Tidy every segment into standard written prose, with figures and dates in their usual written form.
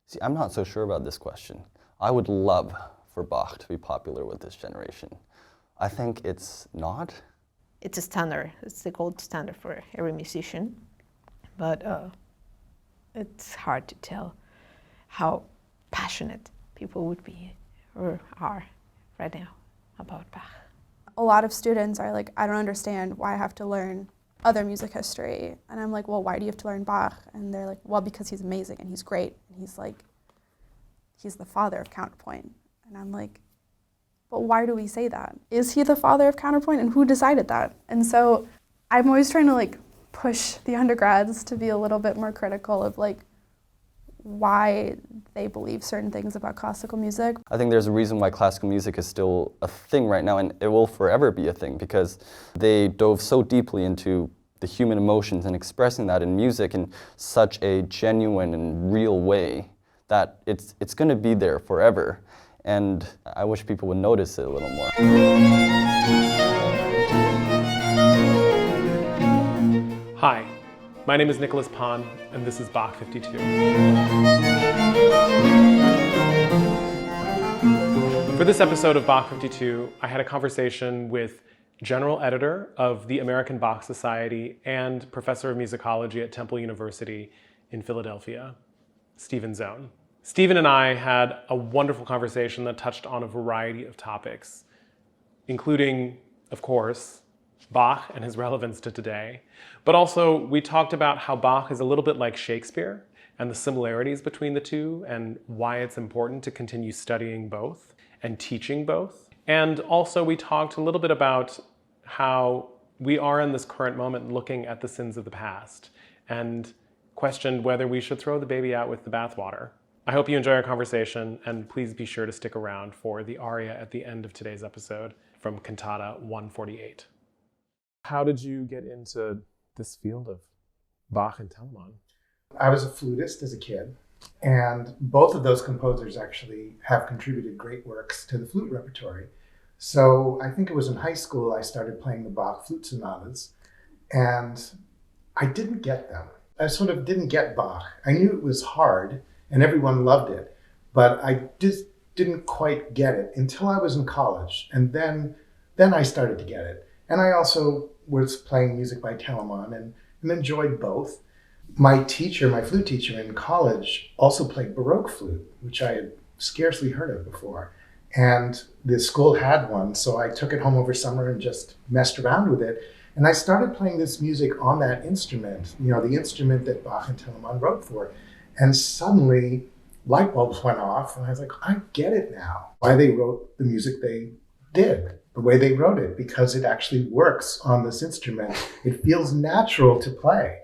See, I'm not so sure about this question. I would love for Bach to be popular with this generation. I think it's not. It's a standard. It's the gold standard for every musician. But it's hard to tell how passionate people would be or are right now about Bach. A lot of students are like, I don't understand why I have to learn other music history. And I'm like, well, why do you have to learn Bach? And they're like, well, because he's amazing and he's great. And he's the father of counterpoint. And I'm like, but why do we say that? Is he the father of counterpoint, and who decided that? And so I'm always trying to like push the undergrads to be a little bit more critical of like why they believe certain things about classical music. I think there's a reason why classical music is still a thing right now, and it will forever be a thing, because they dove so deeply into the human emotions and expressing that in music in such a genuine and real way that it's going to be there forever. And I wish people would notice it a little more. Hi, my name is Nicholas Pon, and this is Bach 52. For this episode of Bach 52, I had a conversation with General Editor of the American Bach Society and Professor of Musicology at Temple University in Philadelphia, Steven Zohn. Steven and I had a wonderful conversation that touched on a variety of topics, including, of course, Bach and his relevance to today. But also, we talked about how Bach is a little bit like Shakespeare and the similarities between the two and why it's important to continue studying both and teaching both. And also, we talked a little bit about how we are in this current moment looking at the sins of the past and questioned whether we should throw the baby out with the bathwater. I hope you enjoy our conversation, and please be sure to stick around for the aria at the end of today's episode from Cantata 148. How did you get into this field of Bach and Telemann? I was a flutist as a kid, and both of those composers actually have contributed great works to the flute repertory. So I think it was in high school I started playing the Bach flute sonatas, and I didn't get them. I sort of didn't get Bach. I knew it was hard, and everyone loved it, but I just didn't quite get it until I was in college, and then I started to get it. And I also was playing music by Telemann and enjoyed both. My flute teacher in college, also played Baroque flute, which I had scarcely heard of before. And the school had one, so I took it home over summer and just messed around with it. And I started playing this music on that instrument, the instrument that Bach and Telemann wrote for. And suddenly, light bulbs went off, and I was like, I get it now. Why they wrote the music they did, the way they wrote it, because it actually works on this instrument. It feels natural to play.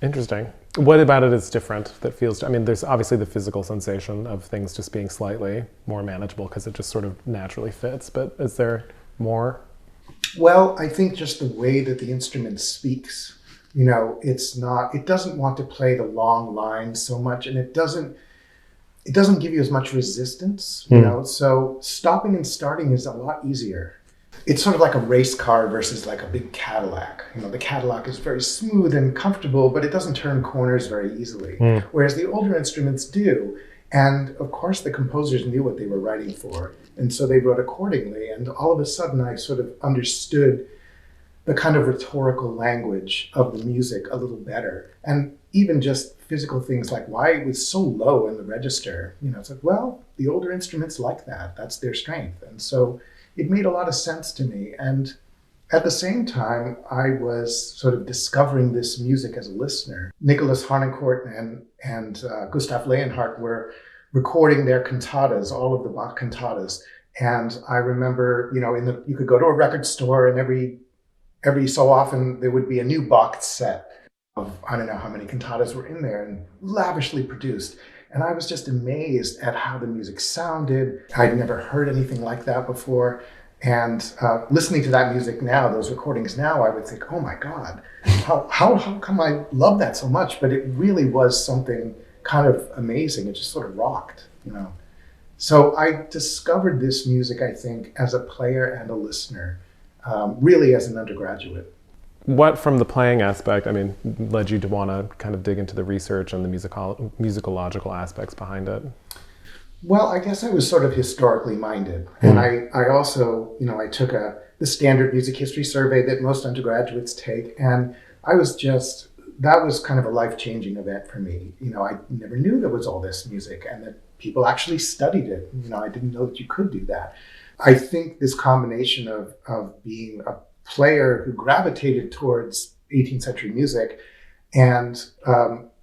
Interesting. What about it is different that feels, there's obviously the physical sensation of things just being slightly more manageable because it just sort of naturally fits, but is there more? Well, I think just the way that the instrument speaks, it doesn't want to play the long lines so much, and it doesn't give you as much resistance, so stopping and starting is a lot easier. It's sort of like a race car versus like a big Cadillac. The Cadillac is very smooth and comfortable, but it doesn't turn corners very easily, whereas the older instruments do. And of course, the composers knew what they were writing for, and so they wrote accordingly. And all of a sudden, I sort of understood the kind of rhetorical language of the music a little better. And even just physical things like why it was so low in the register. It's like, well, the older instruments like that. That's their strength. And so it made a lot of sense to me. And at the same time, I was sort of discovering this music as a listener. Nicholas Harnoncourt and Gustav Leonhardt were recording their cantatas, all of the Bach cantatas. And I remember, you could go to a record store, and every so often there would be a new Bach set of, I don't know how many cantatas were in there, and lavishly produced. And I was just amazed at how the music sounded. I'd never heard anything like that before. And listening to that music now, those recordings now, I would think, oh my God, how come I love that so much? But it really was something kind of amazing. It just sort of rocked, So I discovered this music, I think, as a player and a listener, really as an undergraduate. what from the playing aspect, I mean, led you to want to kind of dig into the research and the musicological aspects behind it? Well, I guess I was sort of historically minded. And I also, I took the standard music history survey that most undergraduates take. And that was kind of a life-changing event for me. I never knew there was all this music and that people actually studied it. I didn't know that you could do that. I think this combination of being a player who gravitated towards 18th century music and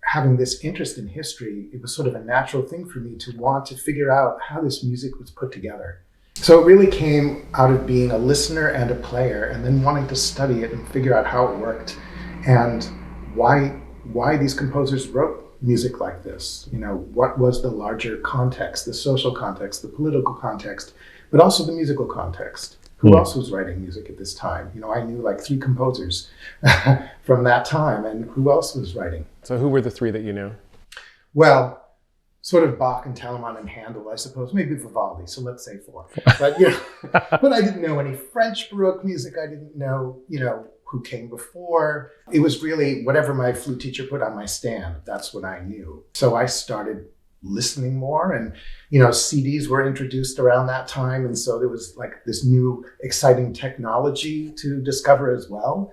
having this interest in history, it was sort of a natural thing for me to want to figure out how this music was put together. So it really came out of being a listener and a player and then wanting to study it and figure out how it worked and why these composers wrote music like this. What was the larger context, the social context, the political context, but also the musical context. Who else was writing music at this time? I knew like 3 composers from that time, and who else was writing? So who were the 3 that you knew? Well, sort of Bach and Telemann and Handel, I suppose, maybe Vivaldi, so let's say 4. But, but I didn't know any French Baroque music. I didn't know, who came before. It was really whatever my flute teacher put on my stand, that's what I knew. So I started listening more, and CDs were introduced around that time, and so there was like this new exciting technology to discover as well.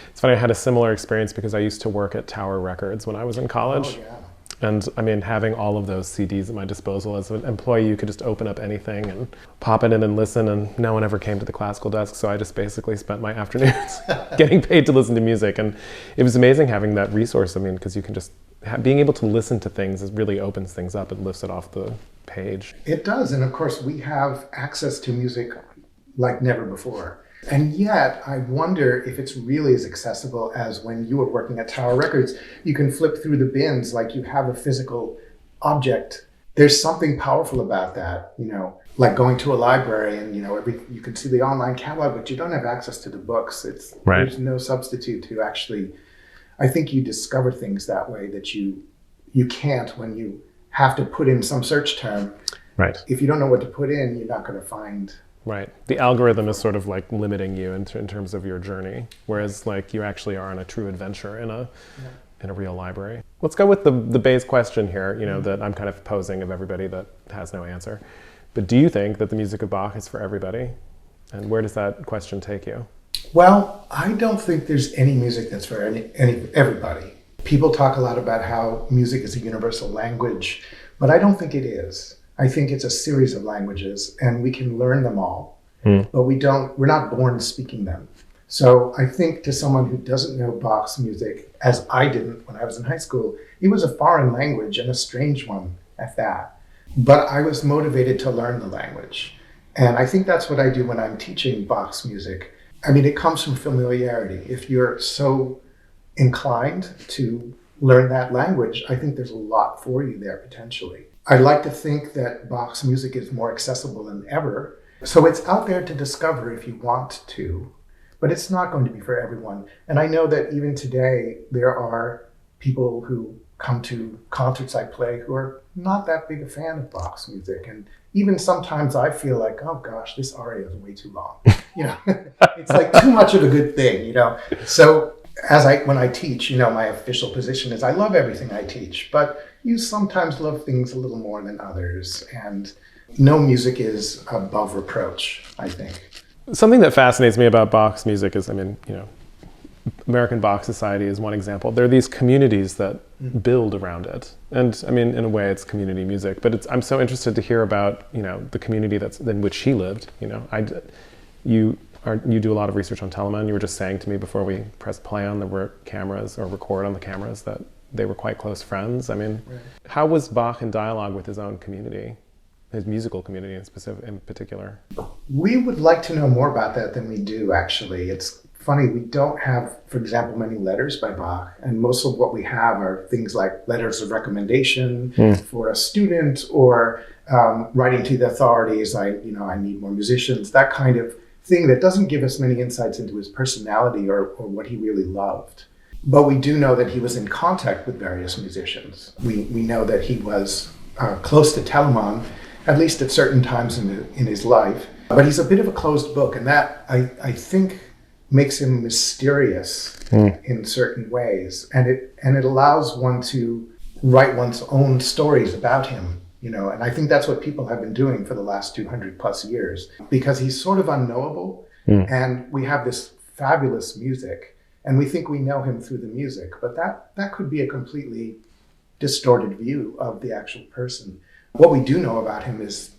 It's funny, I had a similar experience because I used to work at Tower Records when I was in college. Oh, yeah. And I mean, having all of those CDs at my disposal as an employee, you could just open up anything and pop it in and listen, and no one ever came to the classical desk, so I just basically spent my afternoons getting paid to listen to music. And it was amazing having that resource, because you can just, being able to listen to things really opens things up and lifts it off the page. It does, and of course we have access to music like never before. And yet, I wonder if it's really as accessible as when you were working at Tower Records. You can flip through the bins like you have a physical object. There's something powerful about that, like going to a library and, you can see the online catalog, but you don't have access to the books. There's no substitute to actually, I think you discover things that way that you can't when you have to put in some search term. Right. If you don't know what to put in, you're not going to find. Right. The algorithm is sort of like limiting you in terms of your journey, whereas like you actually are on a true adventure in a real library. Let's go with the base question here, that I'm kind of posing of everybody that has no answer. But do you think that the music of Bach is for everybody? And where does that question take you? Well, I don't think there's any music that's for everybody. People talk a lot about how music is a universal language, but I don't think it is. I think it's a series of languages and we can learn them all, but we're not born speaking them. So I think to someone who doesn't know Bach's music, as I didn't when I was in high school, it was a foreign language and a strange one at that. But I was motivated to learn the language. And I think that's what I do when I'm teaching Bach's music. I mean, it comes from familiarity. If you're so inclined to learn that language, I think there's a lot for you there potentially. I'd like to think that Bach's music is more accessible than ever. So it's out there to discover if you want to, but it's not going to be for everyone. And I know that even today, there are people who come to concerts I play who are not that big a fan of Bach's music. And even sometimes I feel like, oh gosh, this aria is way too long. It's like too much of a good thing, So when I teach, my official position is I love everything I teach, but you sometimes love things a little more than others, and no music is above reproach, I think. Something that fascinates me about Bach's music is, American Bach Society is one example. There are these communities that build around it. And in a way it's community music, but I'm so interested to hear about, the community in which he lived. You do a lot of research on Telemann. You were just saying to me before we pressed play on the cameras or record on the cameras that they were quite close friends. Right. How was Bach in dialogue with his own community, his musical community in particular? We would like to know more about that than we do, actually. It's funny, we don't have, for example, many letters by Bach, and most of what we have are things like letters of recommendation for a student or writing to the authorities, I need more musicians, that kind of thing that doesn't give us many insights into his personality or what he really loved. But we do know that he was in contact with various musicians. We know that he was close to Telemann, at least at certain times in his life. But he's a bit of a closed book, and that I think makes him mysterious in certain ways, and it allows one to write one's own stories about him, you know. And I think that's what people have been doing for the last 200 plus years, because he's sort of unknowable, and we have this fabulous music, and we think we know him through the music, but that could be a completely distorted view of the actual person. What we do know about him is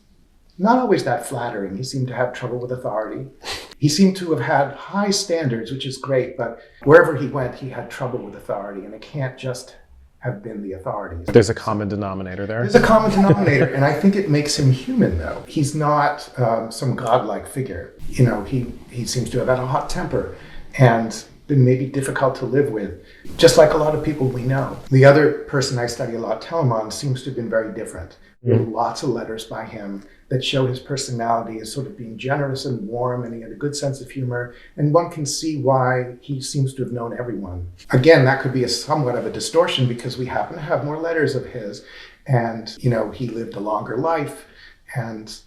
not always that flattering. He seemed to have trouble with authority. He seemed to have had high standards, which is great, but wherever he went, he had trouble with authority, and it can't just have been the authorities. There's a common denominator there. There's a common denominator, and I think it makes him human, though. He's not some godlike figure. You know, he seems to have had a hot temper and been maybe difficult to live with, just like a lot of people we know. The other person I study a lot, Telemann, seems to have been very different. There are lots of letters by him that show his personality as sort of being generous and warm, and he had a good sense of humor, and one can see why he seems to have known everyone. Again, that could be somewhat of a distortion because we happen to have more letters of his, and, you know, he lived a longer life, and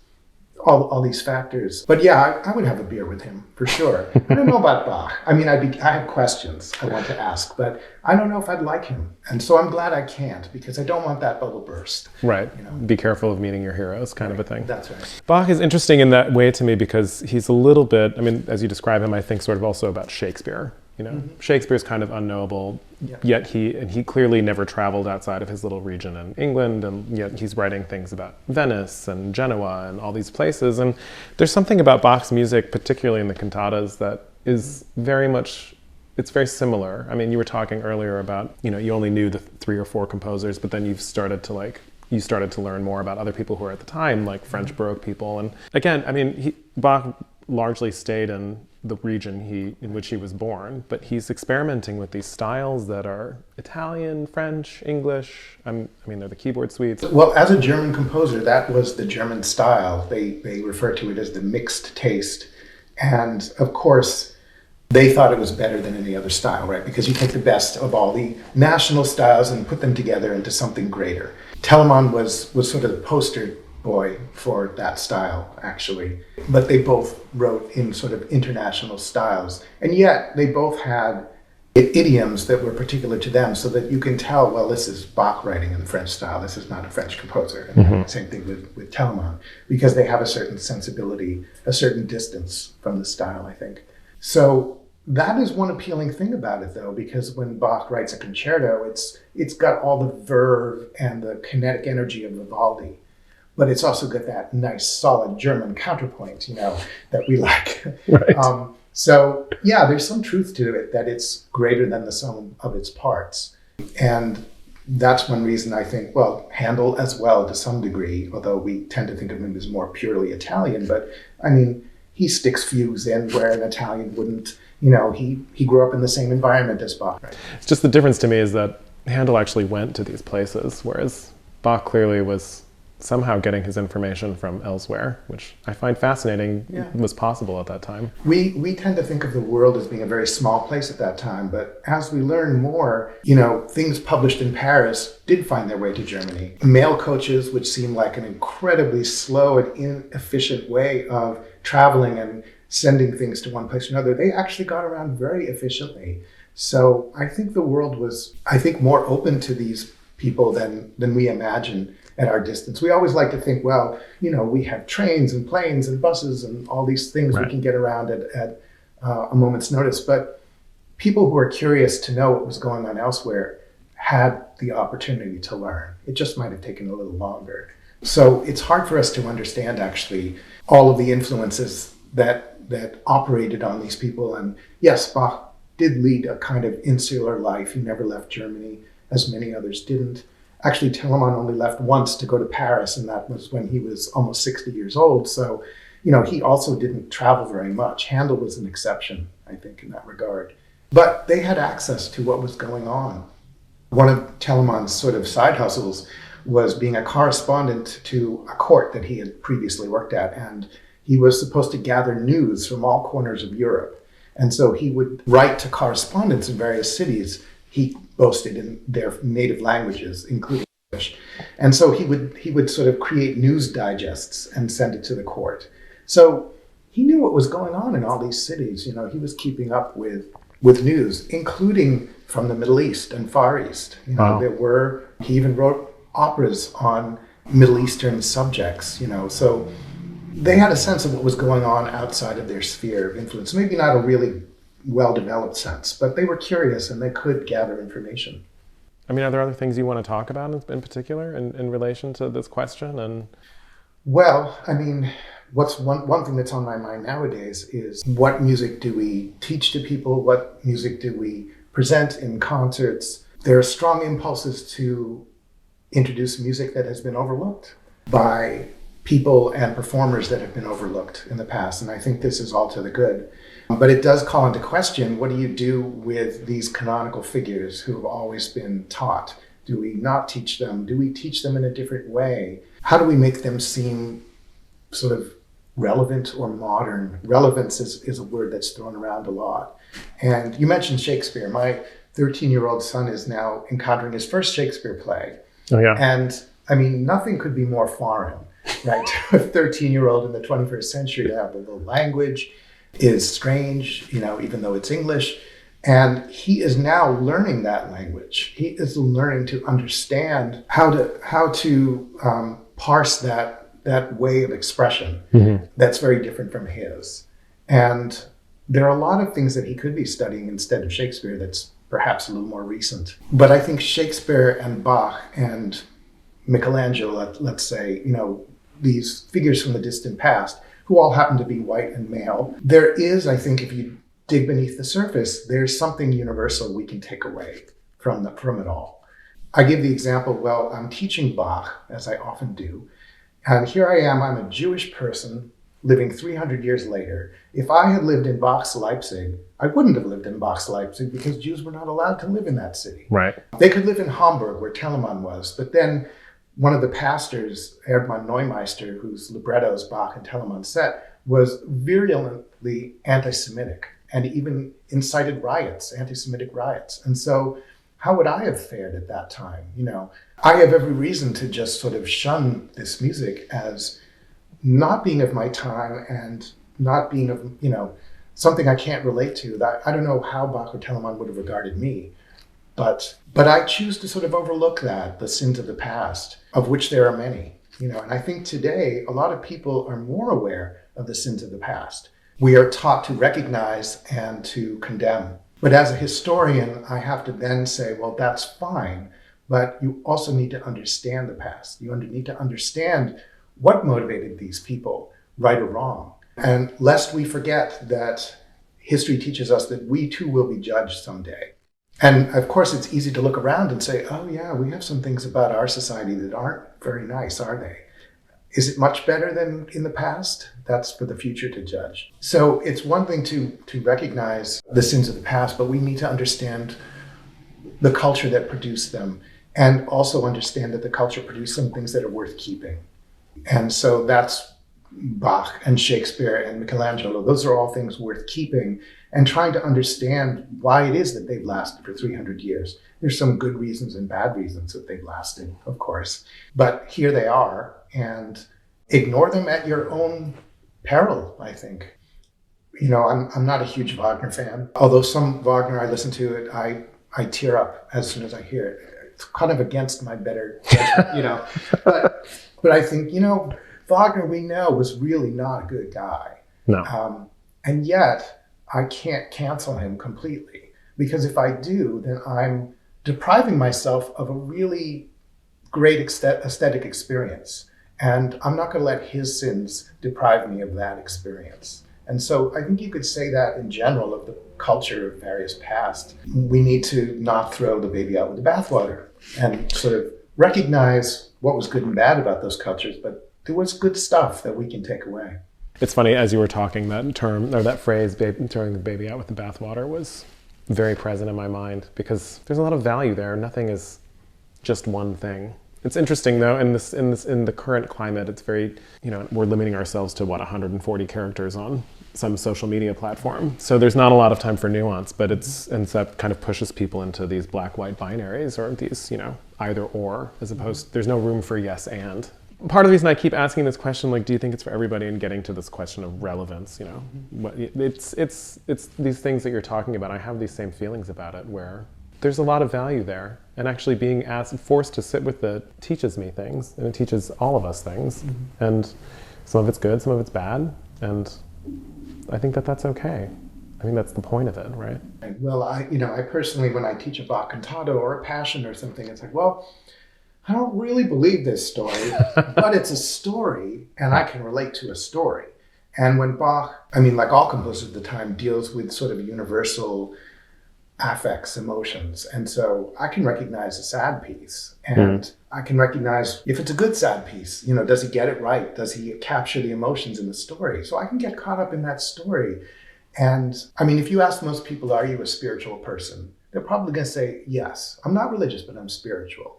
all these factors. But yeah, I would have a beer with him for sure. I don't know about Bach. I mean, I have questions I want to ask, but I don't know if I'd like him. And so I'm glad I can't, because I don't want that bubble burst. Right. You know? Be careful of meeting your heroes, kind of a thing. That's right. Bach is interesting in that way to me because he's a little bit, I mean, as you describe him, I think sort of also about Shakespeare. You know, Shakespeare's kind of unknowable, yet he clearly never traveled outside of his little region in England, and yet he's writing things about Venice and Genoa and all these places. And there's something about Bach's music, particularly in the cantatas, that is very much, it's very similar. I mean, you were talking earlier about, you know, you only knew the 3 or 4 composers, but then you started to learn more about other people who were at the time, like French Baroque people. And again, I mean, Bach largely stayed in the region in which he was born, but he's experimenting with these styles that are Italian, French, English. I mean, they're the keyboard suites. Well, as a German composer, that was the German style. They refer to it as the mixed taste. And of course, they thought it was better than any other style, right? Because you take the best of all the national styles and put them together into something greater. Telemann was sort of the poster boy for that style, actually. But they both wrote in sort of international styles. And yet they both had idioms that were particular to them, so that you can tell, well, this is Bach writing in the French style. This is not a French composer. And same thing with Telemann, because they have a certain sensibility, a certain distance from the style, I think. So that is one appealing thing about it, though, because when Bach writes a concerto, it's got all the verve and the kinetic energy of Vivaldi. But it's also got that nice, solid German counterpoint, you know, that we like. Right. So, yeah, there's some truth to it, that it's greater than the sum of its parts. And that's one reason I think, well, Handel as well to some degree, although we tend to think of him as more purely Italian. But, I mean, he sticks fugues in where an Italian wouldn't. You know, he grew up in the same environment as Bach. Right? It's just the difference to me is that Handel actually went to these places, whereas Bach clearly was somehow getting his information from elsewhere, which I find fascinating was possible at that time. We tend to think of the world as being a very small place at that time, but as we learn more, you know, things published in Paris did find their way to Germany. Mail coaches, which seem like an incredibly slow and inefficient way of traveling and sending things to one place or another, they actually got around very efficiently. So I think the world was, more open to these people than we imagine at our distance. We always like to think, well, you know, we have trains and planes and buses and all these things we can get around at a moment's notice. But people who are curious to know what was going on elsewhere had the opportunity to learn. It just might have taken a little longer. So it's hard for us to understand, actually, all of the influences that operated on these people. And yes, Bach did lead a kind of insular life. He never left Germany, as many others didn't. Actually, Telemann only left once to go to Paris, and that was when he was almost 60 years old. So, you know, he also didn't travel very much. Handel was an exception, I think, in that regard. But they had access to what was going on. One of Telemann's sort of side hustles was being a correspondent to a court that he had previously worked at, and he was supposed to gather news from all corners of Europe. And so he would write to correspondents in various cities he boasted in their native languages, including English. And so he would sort of create news digests and send it to the court. So he knew what was going on in all these cities. You know, he was keeping up with news, including from the Middle East and Far East. You know, he even wrote operas on Middle Eastern subjects, you know, so they had a sense of what was going on outside of their sphere of influence. Maybe not a really well-developed sense, but they were curious and they could gather information. I mean, are there other things you want to talk about in particular in relation to this question? And well, I mean, what's one thing that's on my mind nowadays is what music do we teach to people? What music do we present in concerts? There are strong impulses to introduce music that has been overlooked by people and performers that have been overlooked in the past. And I think this is all to the good. But it does call into question, what do you do with these canonical figures who have always been taught? Do we not teach them? Do we teach them in a different way? How do we make them seem sort of relevant or modern? Relevance is a word that's thrown around a lot. And you mentioned Shakespeare. My 13-year-old son is now encountering his first Shakespeare play. Oh, yeah. And I mean, nothing could be more foreign, right? To a 13-year-old in the 21st century, to have the language is strange, you know, even though it's English. And he is now learning that language. He is learning to understand how to parse that way of expression that's very different from his. And there are a lot of things that he could be studying instead of Shakespeare that's perhaps a little more recent. But I think Shakespeare and Bach and Michelangelo, let's say, you know, these figures from the distant past, who all happen to be white and male, there is, I think, if you dig beneath the surface, there's something universal we can take away from it all. I give the example, well, I'm teaching Bach, as I often do, and here I am, I'm a Jewish person living 300 years later. If I had lived in Bach's Leipzig, I wouldn't have lived in Bach's Leipzig because Jews were not allowed to live in that city. Right. They could live in Hamburg, where Telemann was, but then one of the pastors, Erdmann Neumeister, whose librettos Bach and Telemann set, was virulently anti-Semitic and even incited riots, anti-Semitic riots. And so how would I have fared at that time? You know, I have every reason to just sort of shun this music as not being of my time and not being of, you know, something I can't relate to. That I don't know how Bach or Telemann would have regarded me. But I choose to sort of overlook that, the sins of the past, of which there are many, you know, and I think today a lot of people are more aware of the sins of the past. We are taught to recognize and to condemn. But as a historian, I have to then say, well, that's fine, but you also need to understand the past. You need to understand what motivated these people, right or wrong. And lest we forget that history teaches us that we too will be judged someday. And of course, it's easy to look around and say, oh yeah, we have some things about our society that aren't very nice, are they? Is it much better than in the past? That's for the future to judge. So it's one thing to recognize the sins of the past, but we need to understand the culture that produced them and also understand that the culture produced some things that are worth keeping. And so that's Bach and Shakespeare and Michelangelo. Those are all things worth keeping and trying to understand why it is that they've lasted for 300 years. There's some good reasons and bad reasons that they've lasted, of course. But here they are, and ignore them at your own peril, I think. You know, I'm not a huge Wagner fan, although some Wagner I listen to, I tear up as soon as I hear it. It's kind of against my better judgment, you know. But I think, you know, Wagner, we know, was really not a good guy. No. And yet, I can't cancel him completely, because if I do, then I'm depriving myself of a really great aesthetic experience. And I'm not going to let his sins deprive me of that experience. And so I think you could say that in general of the culture of various past. We need to not throw the baby out with the bathwater and sort of recognize what was good and bad about those cultures, but there was good stuff that we can take away. It's funny, as you were talking, that term, or that phrase, throwing the baby out with the bathwater, was very present in my mind, because there's a lot of value there. Nothing is just one thing. It's interesting, though, in the current climate, it's very, you know, we're limiting ourselves to 140 characters on some social media platform. So there's not a lot of time for nuance, but that kind of pushes people into these black-white binaries, or these, you know, either or, as opposed, there's no room for yes and. part of the reason I keep asking this question, like, do you think it's for everybody, and getting to this question of relevance, you know, it's these things that you're talking about. I have these same feelings about it, where there's a lot of value there, and actually being forced to sit with it teaches me things, and it teaches all of us things, and some of it's good, some of it's bad, and I think that that's okay. I think that's the point of it, right? Well, I personally, when I teach a Bach cantata or a Passion or something, it's like, well, I don't really believe this story, but it's a story, and I can relate to a story. And when Bach, I mean, like all composers of the time, deals with sort of universal affects, emotions. And so I can recognize a sad piece, and I can recognize if it's a good sad piece, you know, does he get it right? Does he capture the emotions in the story? So I can get caught up in that story. And I mean, if you ask most people, are you a spiritual person? They're probably going to say, yes, I'm not religious, but I'm spiritual.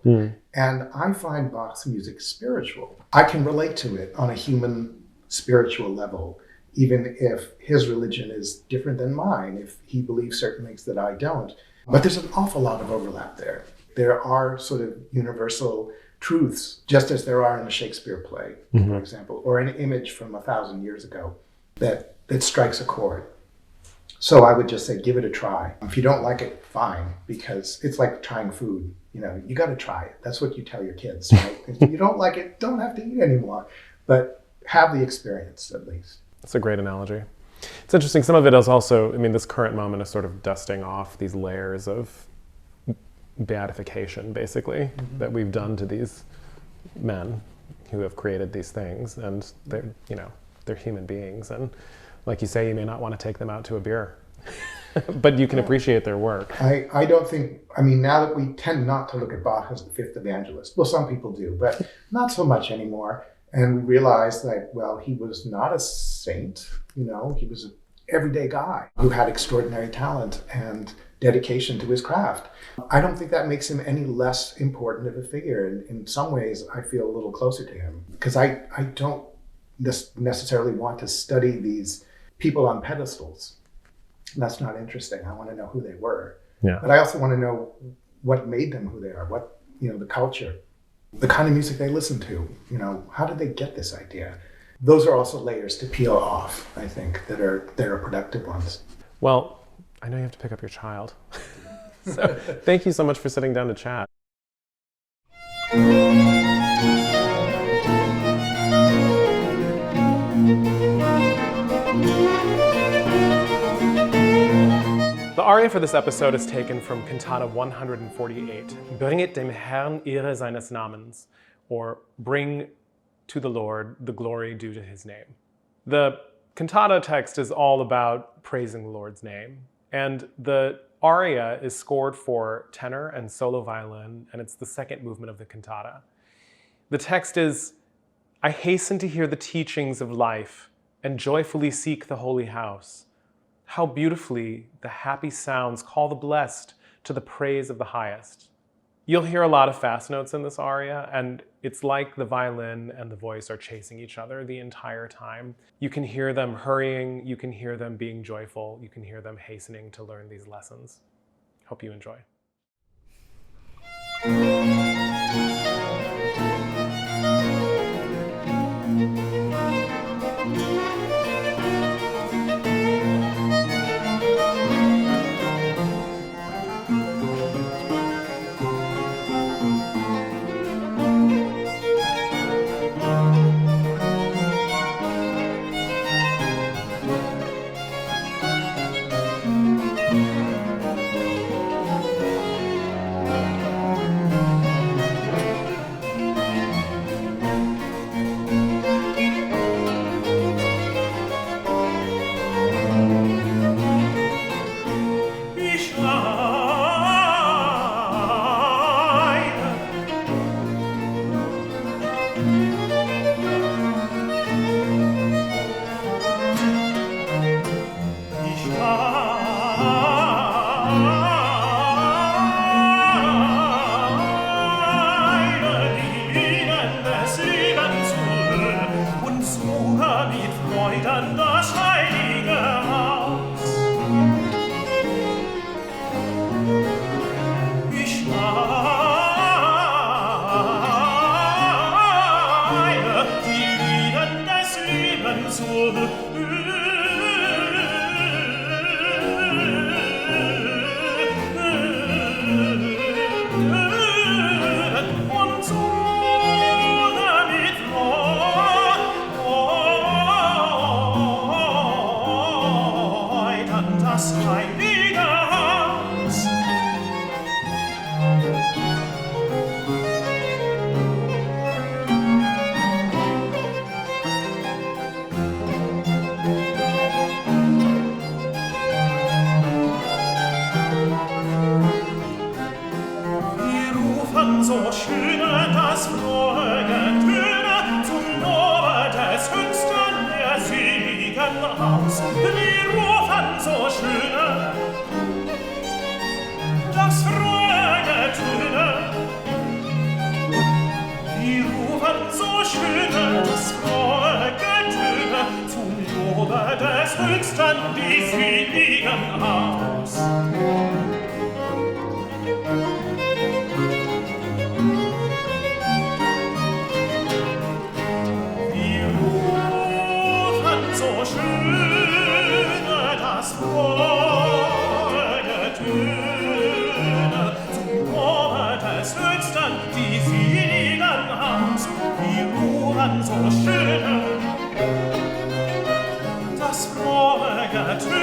And I find Bach's music spiritual. I can relate to it on a human spiritual level, even if his religion is different than mine, if he believes certain things that I don't. But there's an awful lot of overlap there. There are sort of universal truths, just as there are in a Shakespeare play, for example, or an image from 1,000 years ago that strikes a chord. So I would just say, give it a try. If you don't like it, fine, because it's like trying food. You know, you got to try it. That's what you tell your kids, right? If you don't like it, don't have to eat anymore. But have the experience, at least. That's a great analogy. It's interesting. Some of it is also, I mean, this current moment is sort of dusting off these layers of beatification, basically, that we've done to these men who have created these things. And they're, you know, they're human beings. And like you say, you may not want to take them out to a beer, but you can appreciate their work. I don't think, I mean, now that we tend not to look at Bach as the fifth evangelist, well, some people do, but not so much anymore. And we realize that, well, he was not a saint, you know, he was an everyday guy who had extraordinary talent and dedication to his craft. I don't think that makes him any less important of a figure. And in some ways, I feel a little closer to him, because I don't necessarily want to study these people on pedestals. That's not interesting. I want to know who they were. Yeah. But I also want to know what made them who they are, what, you know, the culture, the kind of music they listen to, you know, how did they get this idea? Those are also layers to peel off, I think, that are productive ones. Well, I know you have to pick up your child. So thank you so much for sitting down to chat. The aria for this episode is taken from Cantata 148, Bringet dem Herrn Ehre seines Namens, or Bring to the Lord the glory due to his name. The cantata text is all about praising the Lord's name, and the aria is scored for tenor and solo violin, and it's the second movement of the cantata. The text is, I hasten to hear the teachings of life and joyfully seek the holy house. How beautifully the happy sounds call the blessed to the praise of the highest. You'll hear a lot of fast notes in this aria, and it's like the violin and the voice are chasing each other the entire time. You can hear them hurrying, you can hear them being joyful, you can hear them hastening to learn these lessons. Hope you enjoy. so schöne, das Morgentrübe